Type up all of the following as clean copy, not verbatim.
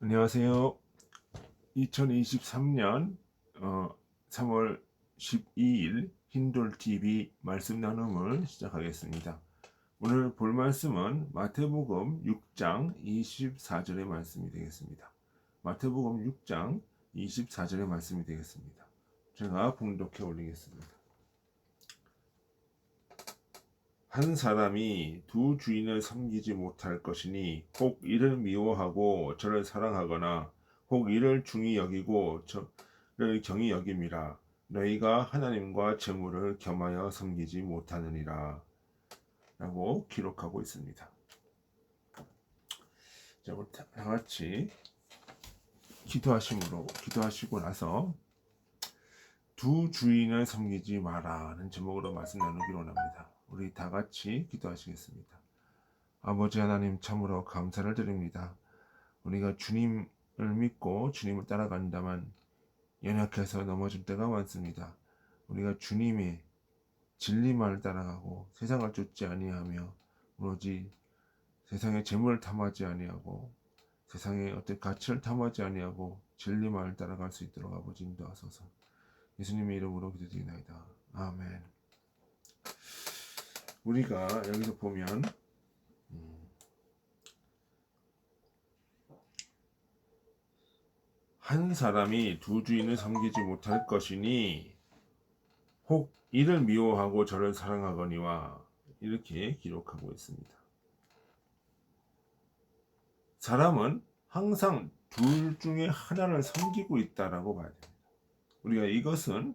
안녕하세요. 2023년 3월 12일 힌돌TV 말씀 나눔을 시작하겠습니다. 오늘 볼 말씀은 마태복음 6장 24절의 말씀이 되겠습니다. 마태복음 6장 24절의 말씀이 되겠습니다. 제가 봉독해 올리겠습니다. 한 사람이 두 주인을 섬기지 못할 것이니 혹 이를 미워하고 저를 사랑하거나 혹 이를 중히 여기고 저를 경히 여김이라. 너희가 하나님과 재물을 겸하여 섬기지 못하느니라 라고 기록하고 있습니다. 자, 우리 다 같이 기도하시고 나서 두 주인을 섬기지 마라는 제목으로 말씀 나누기로 합니다. 우리 다 같이 기도하시겠습니다. 아버지 하나님, 참으로 감사를 드립니다. 우리가 주님을 믿고 주님을 따라간다만 연약해서 넘어질 때가 많습니다. 우리가 주님의 진리만을 따라가고 세상을 쫓지 아니하며 오로지 세상의 재물을 탐하지 아니하고 세상의 어떤 가치를 탐하지 아니하고 진리만을 따라갈 수 있도록 아버지 인도하소서. 예수님의 이름으로 기도드리나이다. 아멘. 우리가 여기서 보면 한 사람이 두 주인을 섬기지 못할 것이니 혹 이를 미워하고 저를 사랑하거니와 이렇게 기록하고 있습니다. 사람은 항상 둘 중에 하나를 섬기고 있다라고 봐야 됩니다. 우리가 이것은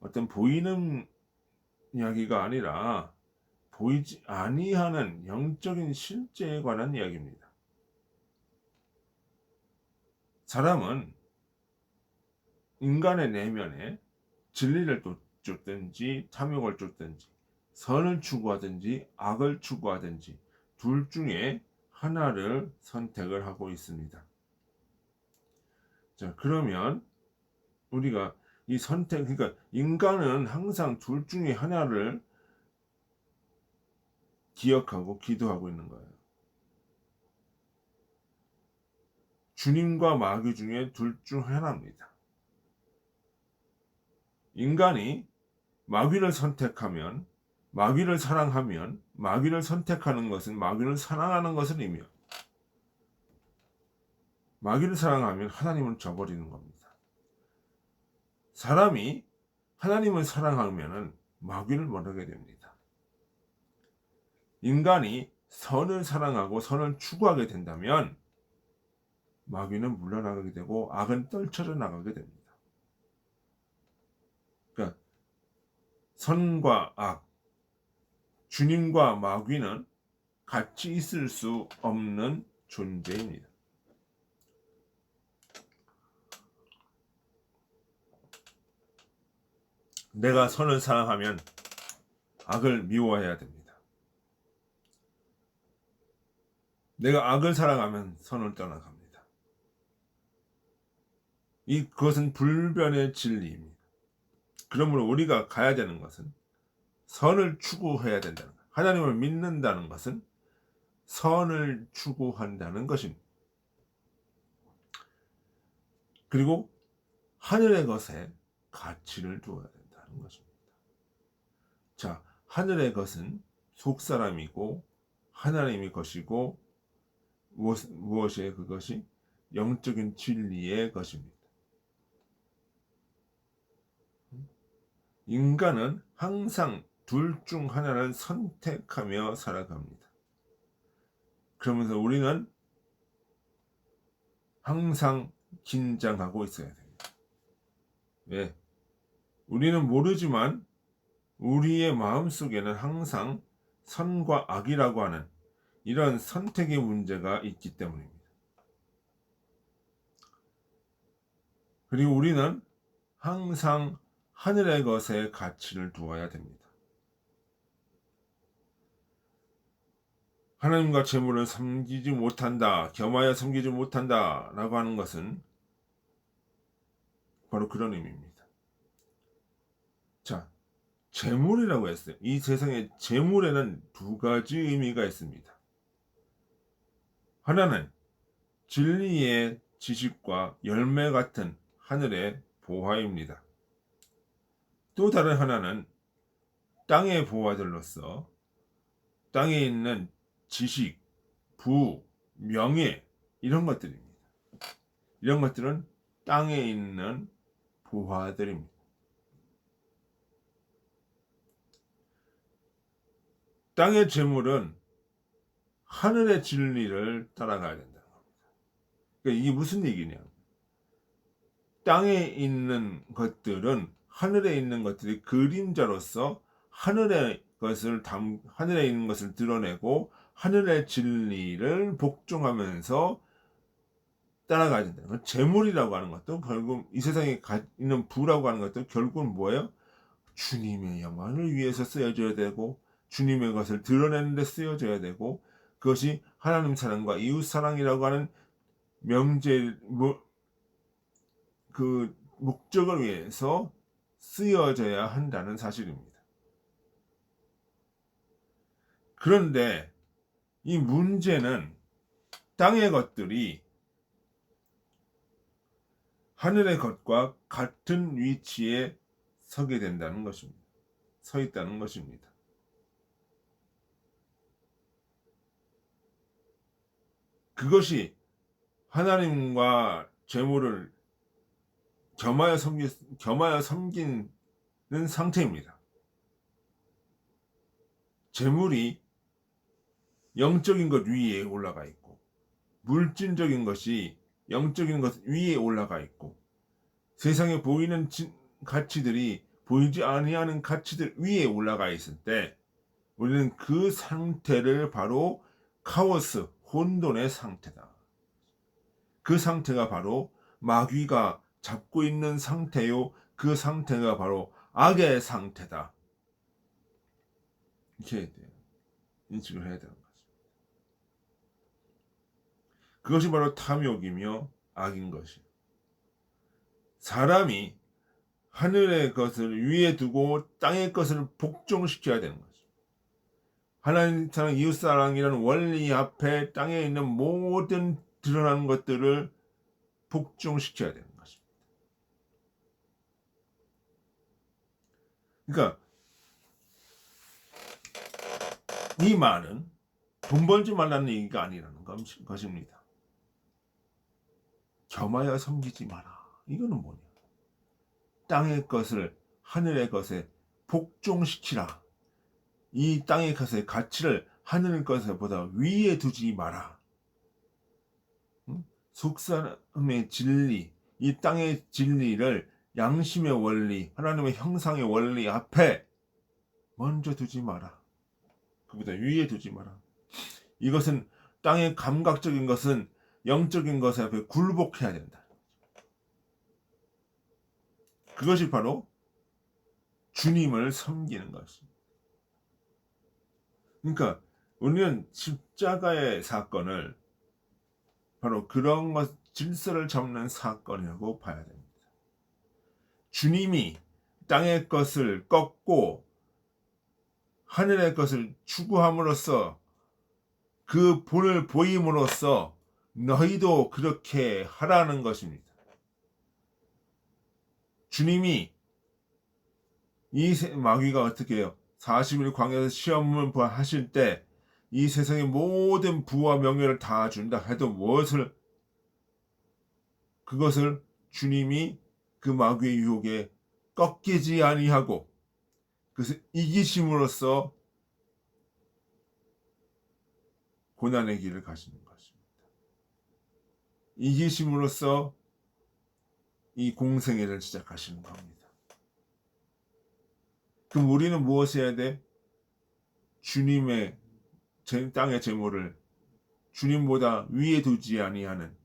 어떤 보이는 이야기가 아니라 보이지 아니하는 영적인 실제에 관한 이야기입니다. 사람은 인간의 내면에 진리를 쫓든지 탐욕을 쫓든지 선을 추구하든지 악을 추구하든지 둘 중에 하나를 선택을 하고 있습니다. 자, 그러면 우리가 이 선택, 그러니까 인간은 항상 둘 중에 하나를 기억하고 기도하고 있는 거예요. 주님과 마귀 중에 둘 중 하나입니다. 인간이 마귀를 선택하면, 마귀를 사랑하면, 마귀를 선택하는 것은 마귀를 사랑하는 것을 의미해요. 마귀를 사랑하면 하나님을 저버리는 겁니다. 사람이 하나님을 사랑하면 마귀를 모르게 됩니다. 인간이 선을 사랑하고 선을 추구하게 된다면 마귀는 물러나가게 되고 악은 떨쳐져 나가게 됩니다. 그러니까 선과 악, 주님과 마귀는 같이 있을 수 없는 존재입니다. 내가 선을 사랑하면 악을 미워해야 됩니다. 내가 악을 사랑하면 선을 떠나갑니다. 그것은 불변의 진리입니다. 그러므로 우리가 가야 되는 것은 선을 추구해야 된다는 것. 하나님을 믿는다는 것은 선을 추구한다는 것입니다. 그리고 하늘의 것에 가치를 두어야 된다는 것입니다. 자, 하늘의 것은 속사람이고 하나님의 것이고 무엇이에요? 그것이 영적인 진리의 것입니다. 인간은 항상 둘 중 하나를 선택하며 살아갑니다. 그러면서 우리는 항상 긴장하고 있어야 됩니다. 왜? 우리는 모르지만 우리의 마음속에는 항상 선과 악이라고 하는 이런 선택의 문제가 있기 때문입니다. 그리고 우리는 항상 하늘의 것에 가치를 두어야 됩니다. 하나님과 재물을 섬기지 못한다, 겸하여 섬기지 못한다 라고 하는 것은 바로 그런 의미입니다. 자, 재물이라고 했어요. 이 세상에 재물에는 두 가지 의미가 있습니다. 하나는 진리의 지식과 열매 같은 하늘의 보화입니다. 또 다른 하나는 땅의 보화들로서 땅에 있는 지식, 부, 명예 이런 것들입니다. 이런 것들은 땅에 있는 보화들입니다. 땅의 재물은 하늘의 진리를 따라가야 된다는 겁니다. 그러니까 이게 무슨 얘기냐? 땅에 있는 것들은 하늘에 있는 것들이 그림자로서 하늘에 있는 것을 드러내고 하늘의 진리를 복종하면서 따라가야 된다는 거예요. 재물이라고 하는 것도 결국 이 세상에 있는 부라고 하는 것도 결국은 뭐예요? 주님의 영광을 위해서 쓰여져야 되고 주님의 것을 드러내는 데 쓰여져야 되고 그것이 하나님 사랑과 이웃 사랑이라고 하는 그 목적을 위해서 쓰여져야 한다는 사실입니다. 그런데 이 문제는 땅의 것들이 하늘의 것과 같은 위치에 서게 된다는 것입니다. 서 있다는 것입니다. 그것이 하나님과 재물을 겸하여 섬기는 상태입니다. 재물이 영적인 것 위에 올라가 있고 물질적인 것이 영적인 것 위에 올라가 있고 세상에 보이는 가치들이 보이지 아니하는 가치들 위에 올라가 있을 때 우리는 그 상태를 바로 카오스, 혼돈의 상태다. 그 상태가 바로 마귀가 잡고 있는 상태요. 그 상태가 바로 악의 상태다. 이렇게 인식을 해야 되는 거죠. 그것이 바로 탐욕이며 악인 것이에요. 사람이 하늘의 것을 위에 두고 땅의 것을 복종시켜야 되는 거죠. 하나님 사랑, 이웃 사랑이라는 원리 앞에 땅에 있는 모든 드러나는 것들을 복종시켜야 되는 것입니다. 그러니까 이 말은 돈 벌지 말라는 얘기가 아니라는 것입니다. 겸하여 섬기지 마라. 이거는 뭐냐? 땅의 것을 하늘의 것에 복종시키라. 이 땅의 것의 가치를 하늘의 것보다 위에 두지 마라. 속사람의 진리, 이 땅의 진리를 양심의 원리, 하나님의 형상의 원리 앞에 먼저 두지 마라. 그보다 위에 두지 마라. 이것은 땅의 감각적인 것은 영적인 것에 앞에 굴복해야 된다. 그것이 바로 주님을 섬기는 것입니다. 그러니까 우리는 십자가의 사건을 바로 그런 것, 질서를 잡는 사건이라고 봐야 됩니다. 주님이 땅의 것을 꺾고 하늘의 것을 추구함으로써 그 본을 보임으로써 너희도 그렇게 하라는 것입니다. 주님이 마귀가 어떻게 해요? 40일 광야에서 시험을 하실 때 이 세상의 모든 부와 명예를 다 준다 해도 그것을 주님이 그 마귀의 유혹에 꺾이지 아니하고 그것을 이기심으로써 고난의 길을 가시는 것입니다. 이기심으로써 이 공생애를 시작하시는 겁니다. 그럼 우리는 무엇을 해야 돼? 주님의 땅의 재물을 주님보다 위에 두지 아니하는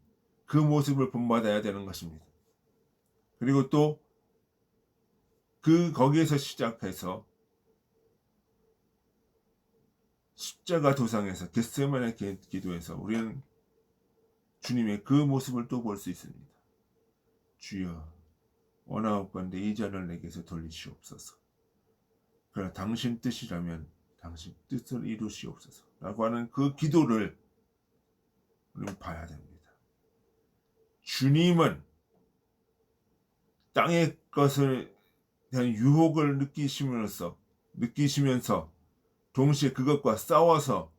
그 모습을 본받아야 되는 것입니다. 그리고 또 거기에서 시작해서 십자가 도상에서 겟세마네 기도에서 우리는 주님의 그 모습을 또 볼 수 있습니다. 주여 원하옵건대 이 잔을 내게서 돌리시옵소서. 그러나 당신 뜻이라면 당신 뜻을 이루시옵소서 라고 하는 그 기도를 우리는 봐야 됩니다. 주님은 땅의 것을 대한 유혹을 느끼시면서 동시에 그것과 싸워서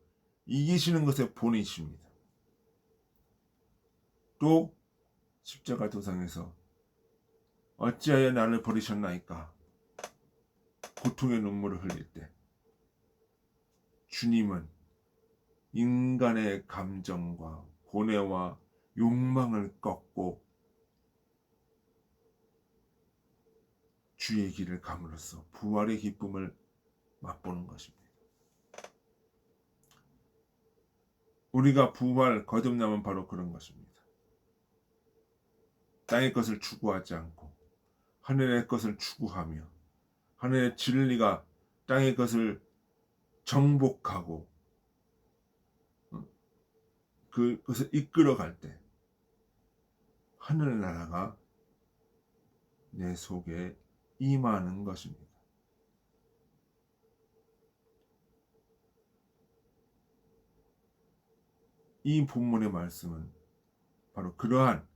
이기시는 것의 본이십니다. 또 십자가 도상에서 어찌하여 나를 버리셨나이까 고통의 눈물을 흘릴 때 주님은 인간의 감정과 고뇌와 욕망을 꺾고 주의 길을 감으로써 부활의 기쁨을 맛보는 것입니다. 우리가 부활 거듭남은 바로 그런 것입니다. 땅의 것을 추구하지 않고 하늘의 것을 추구하며 하늘의 진리가 땅의 것을 정복하고 그것을 이끌어갈 때 하늘나라가 내 속에 임하는 것입니다. 이 본문의 말씀은 바로 그러한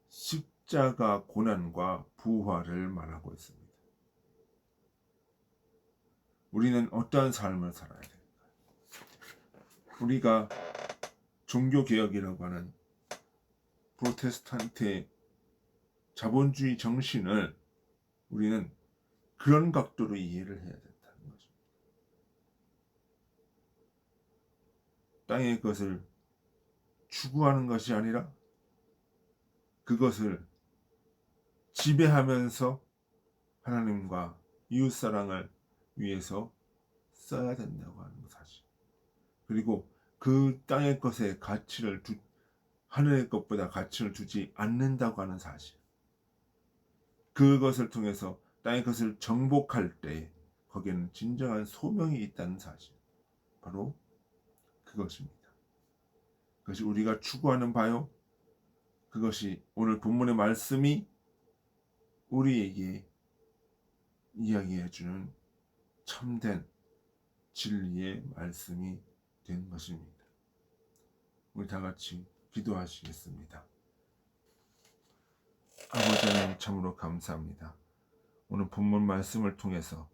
십자가 고난과 부활을 말하고 있습니다. 우리는 어떠한 삶을 살아야 될까요? 우리가 종교개혁이라고 하는 프로테스탄트의 자본주의 정신을 우리는 그런 각도로 이해를 해야 된다는 것입니다. 땅의 것을 추구하는 것이 아니라 그것을 지배하면서 하나님과 이웃사랑을 위해서 써야 된다고 하는 사실. 그리고 그 땅의 것에 하늘의 것보다 가치를 두지 않는다고 하는 사실. 그것을 통해서 땅의 것을 정복할 때 거기에는 진정한 소명이 있다는 사실. 바로 그것입니다. 그것이 우리가 추구하는 바요. 그것이 오늘 본문의 말씀이 우리에게 이야기해주는 참된 진리의 말씀이 된 것입니다. 우리 다 같이 기도하시겠습니다. 아버지 하나님 참으로 감사합니다. 오늘 본문 말씀을 통해서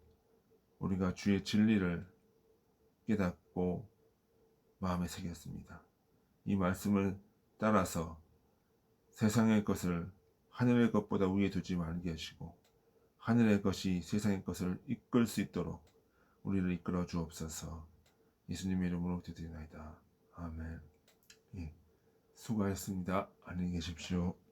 우리가 주의 진리를 깨닫고 마음에 새겼습니다. 이 말씀을 따라서 세상의 것을 하늘의 것보다 위에 두지 말게 하시고 하늘의 것이 세상의 것을 이끌 수 있도록 우리를 이끌어 주옵소서. 예수님의 이름으로 기도드리나이다. 아멘. 수고하셨습니다. 안녕히 계십시오.